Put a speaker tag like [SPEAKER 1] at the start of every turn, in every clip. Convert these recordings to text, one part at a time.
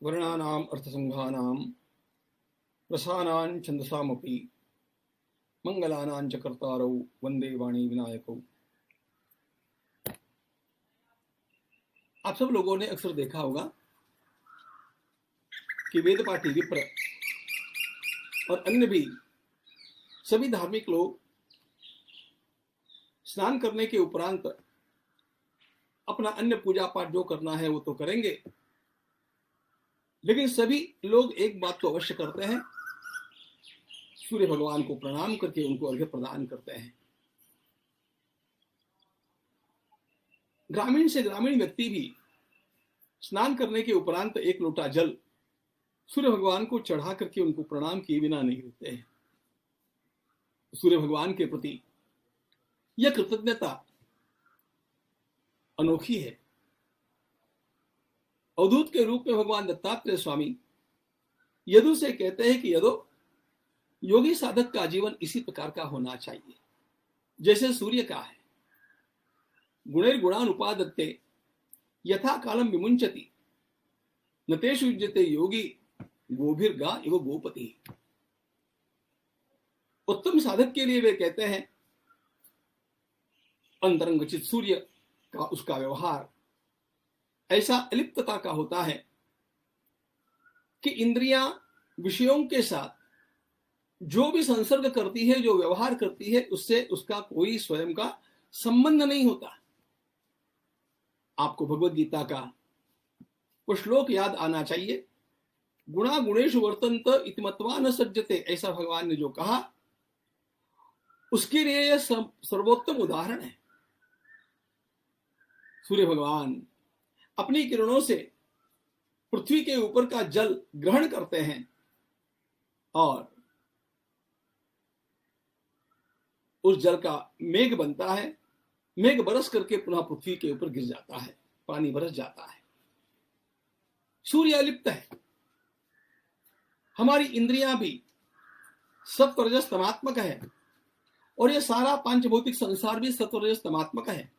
[SPEAKER 1] वर्णानाम् अर्थसंघानां रसानां छन्दसामपि मंगलानां च कर्तारौ वंदे वाणी विनायकौ। आप सब लोगों ने अक्सर देखा होगा कि वेदपाठी विप्र और अन्य भी सभी धार्मिक लोग स्नान करने के उपरांत अपना अन्य पूजा पाठ जो करना है वो तो करेंगे, लेकिन सभी लोग एक बात तो अवश्य करते हैं, सूर्य भगवान को प्रणाम करके उनको अर्घ्य प्रदान करते हैं। ग्रामीण से ग्रामीण व्यक्ति भी स्नान करने के उपरांत एक लोटा जल सूर्य भगवान को चढ़ा करके उनको प्रणाम किए बिना नहीं रहते हैं। सूर्य भगवान के प्रति यह कृतज्ञता अनोखी है। अवधूत के रूप में भगवान दत्तात्रेय स्वामी यदु से कहते हैं कि यदो, योगी साधक का जीवन इसी प्रकार का होना चाहिए जैसे सूर्य का है। गुणैर्गुणानुपादत्ते यथा कालम विमुंचति न तेषु युज्यते योगी गोभिर्गा इव गोपति। उत्तम साधक के लिए वे कहते हैं अंतरंगचित सूर्य का उसका व्यवहार ऐसा अलिप्तता का होता है कि इंद्रियां विषयों के साथ जो भी संसर्ग करती है, जो व्यवहार करती है, उससे उसका कोई स्वयं का संबंध नहीं होता। आपको भगवत गीता का वो श्लोक याद आना चाहिए, गुणा गुणेषु वर्तन्त इति मत्वा न सज्जते। ऐसा भगवान ने जो कहा उसके लिए यह सर्वोत्तम उदाहरण है। सूर्य भगवान अपनी किरणों से पृथ्वी के ऊपर का जल ग्रहण करते हैं और उस जल का मेघ बनता है। मेघ बरस करके पुनः पृथ्वी के ऊपर गिर जाता है, पानी बरस जाता है। सूर्य अलिप्त है। हमारी इंद्रियां भी सत्वरजस तमात्मक है और यह सारा पांचभौतिक संसार भी सत्वरजस तमात्मक है।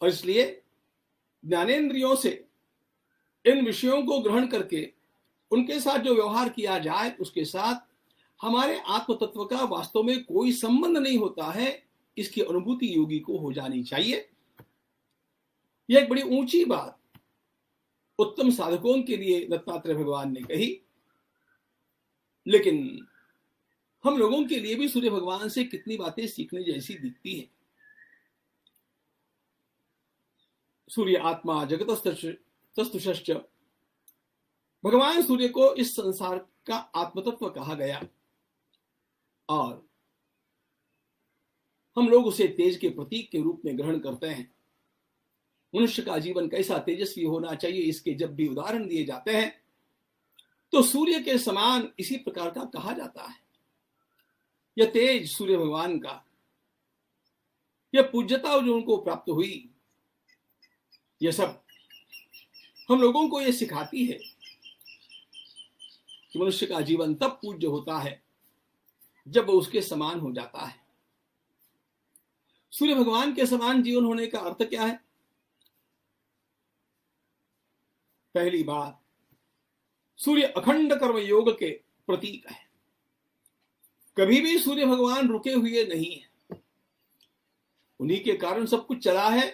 [SPEAKER 1] और इसलिए ज्ञानेंद्रियों से इन विषयों को ग्रहण करके उनके साथ जो व्यवहार किया जाए उसके साथ हमारे आत्म तत्व का वास्तव में कोई संबंध नहीं होता है। इसकी अनुभूति योगी को हो जानी चाहिए। यह एक बड़ी ऊंची बात उत्तम साधकों के लिए दत्तात्रेय भगवान ने कही, लेकिन हम लोगों के लिए भी सूर्य भगवान से कितनी बातें सीखने जैसी दिखती है। सूर्य आत्मा जगतस्तुष्च। भगवान सूर्य को इस संसार का आत्मतत्व कहा गया और हम लोग उसे तेज के प्रतीक के रूप में ग्रहण करते हैं। मनुष्य का जीवन कैसा तेजस्वी होना चाहिए इसके जब भी उदाहरण दिए जाते हैं तो सूर्य के समान इसी प्रकार का कहा जाता है। यह तेज सूर्य भगवान का, यह पूज्यता जो उनको प्राप्त हुई, यह सब हम लोगों को यह सिखाती है कि मनुष्य का जीवन तब पूज्य होता है जब वो उसके समान हो जाता है। सूर्य भगवान के समान जीवन होने का अर्थ क्या है? पहली बात, सूर्य अखंड कर्म योग के प्रतीक है। कभी भी सूर्य भगवान रुके हुए नहीं है। उन्हीं के कारण सब कुछ चला है।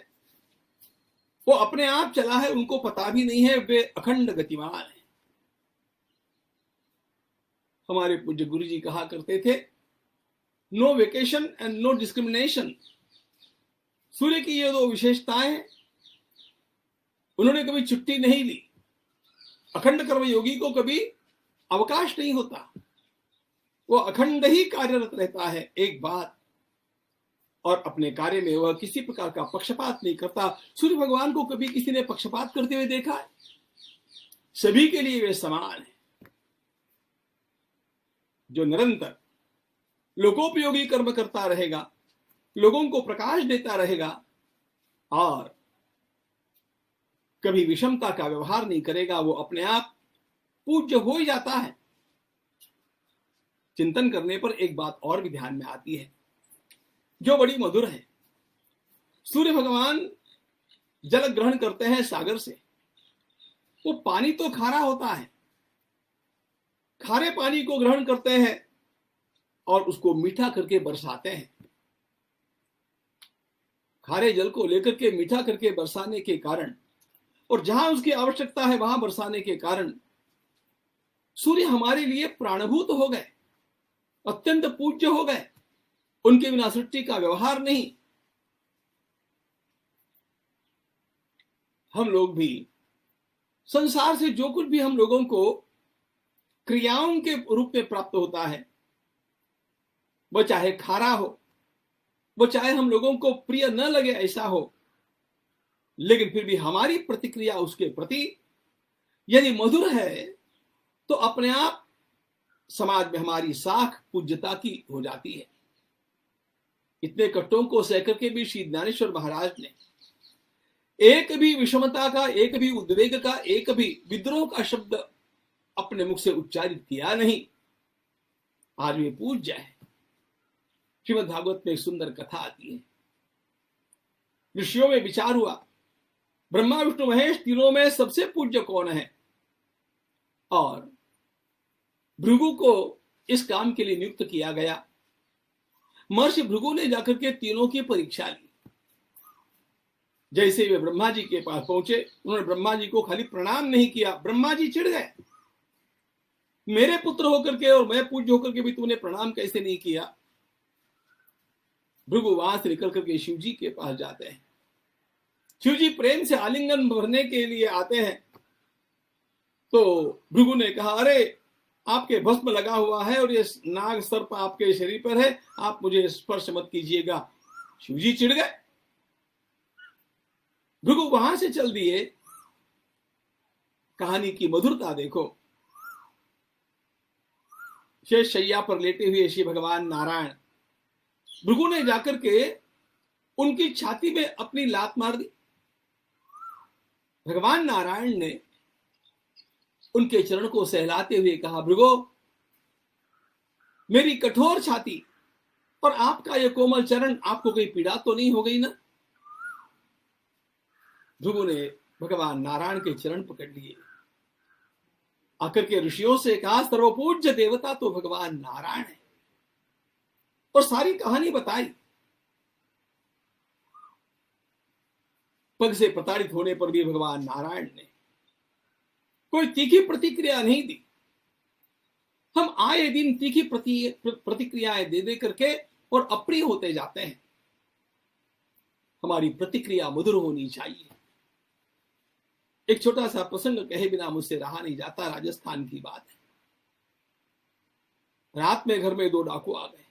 [SPEAKER 1] वो अपने आप चला है, उनको पता भी नहीं है। वे अखंड गतिमान है। हमारे पूज्य गुरु जी कहा करते थे, no vacation and no discrimination. सूर्य की ये दो विशेषताएं, उन्होंने कभी छुट्टी नहीं ली। अखंड कर्म योगी को कभी अवकाश नहीं होता। वो अखंड ही कार्यरत रहता है एक बात, और अपने कार्य में वह किसी प्रकार का पक्षपात नहीं करता। सूर्य भगवान को कभी किसी ने पक्षपात करते हुए देखा है? सभी के लिए वे समान है। जो निरंतर लोकोपयोगी कर्म करता रहेगा, लोगों को प्रकाश देता रहेगा और कभी विषमता का व्यवहार नहीं करेगा, वो अपने आप पूज्य हो ही जाता है। चिंतन करने पर एक बात और भी ध्यान में आती है जो बड़ी मधुर है। सूर्य भगवान जल ग्रहण करते हैं सागर से, वो पानी तो खारा होता है, खारे पानी को ग्रहण करते हैं और उसको मीठा करके बरसाते हैं। खारे जल को लेकर के मीठा करके बरसाने के कारण और जहां उसकी आवश्यकता है वहां बरसाने के कारण सूर्य हमारे लिए प्राणभूत हो गए, अत्यंत पूज्य हो गए। उनके बिना सृष्टि का व्यवहार नहीं। हम लोग भी संसार से जो कुछ भी हम लोगों को क्रियाओं के रूप में प्राप्त होता है, वो चाहे खारा हो, वो चाहे हम लोगों को प्रिय न लगे ऐसा हो, लेकिन फिर भी हमारी प्रतिक्रिया उसके प्रति यदि मधुर है तो अपने आप समाज में हमारी साख पूज्यता की हो जाती है। इतने कष्टों को सहकर के भी श्री ज्ञानेश्वर महाराज ने एक भी विषमता का, एक भी उद्वेग का, एक भी विद्रोह का शब्द अपने मुख से उच्चारित किया नहीं। आज वे पूज्य है। श्रीमद् भागवत में एक सुंदर कथा आती है। ऋषियों में विचार हुआ, ब्रह्मा विष्णु महेश तीनों में सबसे पूज्य कौन है, और भृगु को इस काम के लिए नियुक्त किया गया। महर्षि भृगु ने जाकर के तीनों की परीक्षा ली। जैसे वे ब्रह्मा जी के पास पहुंचे, उन्होंने ब्रह्मा जी को खाली प्रणाम नहीं किया, ब्रह्मा जी चिढ़ गए, मेरे पुत्र होकर के और मैं पूज्य होकर के भी तूने प्रणाम कैसे नहीं किया। भृगु वहां से निकल करके शिव जी के पास जाते हैं। शिव जी प्रेम से आलिंगन भरने के लिए आते हैं। तो भृगु ने कहा, अरे आपके भस्म लगा हुआ है और ये नाग सर्प आपके शरीर पर है, आप मुझे स्पर्श मत कीजिएगा। शिव जी चिढ़ गए। भृगु वहां से चल दिए। कहानी की मधुरता देखो। शेष शैया पर लेटे हुए श्री भगवान नारायण, भृगु ने जाकर के उनकी छाती में अपनी लात मार दी। भगवान नारायण ने उनके चरण को सहलाते हुए कहा, भृगु, मेरी कठोर छाती और आपका यह कोमल चरण, आपको कोई पीड़ा तो नहीं हो गई ना। भृगु ने भगवान नारायण के चरण पकड़ लिए, आकर के ऋषियों से कहा, सर्वपूज्य देवता तो भगवान नारायण है, और सारी कहानी बताई। पग से प्रताड़ित होने पर भी भगवान नारायण ने कोई तीखी प्रतिक्रिया नहीं दी। हम आए दिन तीखी प्रतिक्रियाएं दे दे करके और अप्रिय होते जाते हैं। हमारी प्रतिक्रिया मधुर होनी चाहिए। एक छोटा सा प्रसंग कहे बिना मुझसे रहा नहीं जाता। राजस्थान की बात है। रात में घर में 2 डाकू आ गए,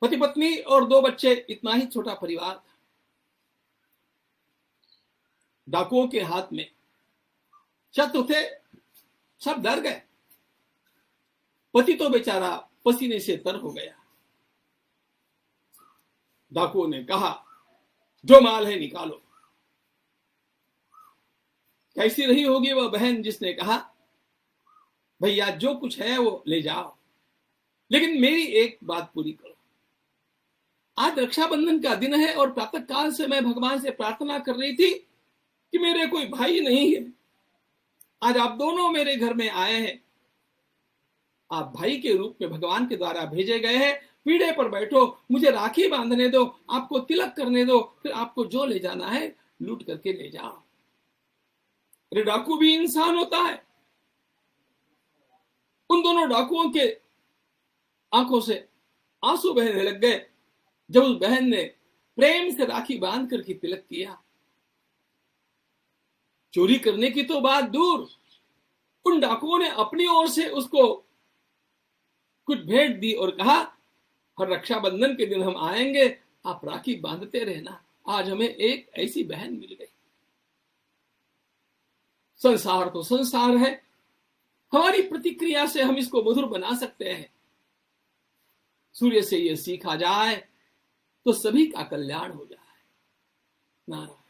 [SPEAKER 1] पति पत्नी और 2 बच्चे, इतना ही छोटा परिवार था। डाकुओं के हाथ में शस्त्र थे, सब डर गए। पति तो बेचारा पसीने से तर हो गया। डाकुओं ने कहा, जो माल है निकालो। कैसी रही होगी वह बहन जिसने कहा, भैया जो कुछ है वो ले जाओ, लेकिन मेरी एक बात पूरी करो। आज रक्षाबंधन का दिन है और प्रातः काल से मैं भगवान से प्रार्थना कर रही थी कि मेरे कोई भाई नहीं है। आज आप दोनों मेरे घर में आए हैं। आप भाई के रूप में भगवान के द्वारा भेजे गए हैं। पीढ़े पर बैठो, मुझे राखी बांधने दो, आपको तिलक करने दो, फिर आपको जो ले जाना है लूट करके ले जाओ। अरे डाकू भी इंसान होता है। उन दोनों डाकुओं के आंखों से आंसू बहने लग गए जब उस बहन ने प्रेम से राखी बांध करके तिलक किया। चोरी करने की तो बात दूर, उन डाकुओं ने अपनी ओर से उसको कुछ भेंट दी और कहा, हर रक्षाबंधन के दिन हम आएंगे, आप राखी बांधते रहना। आज हमें एक ऐसी बहन मिल गई। संसार तो संसार है, हमारी प्रतिक्रिया से हम इसको मधुर बना सकते हैं। सूर्य से यह सीखा जाए तो सभी का कल्याण हो जाए। नारायण।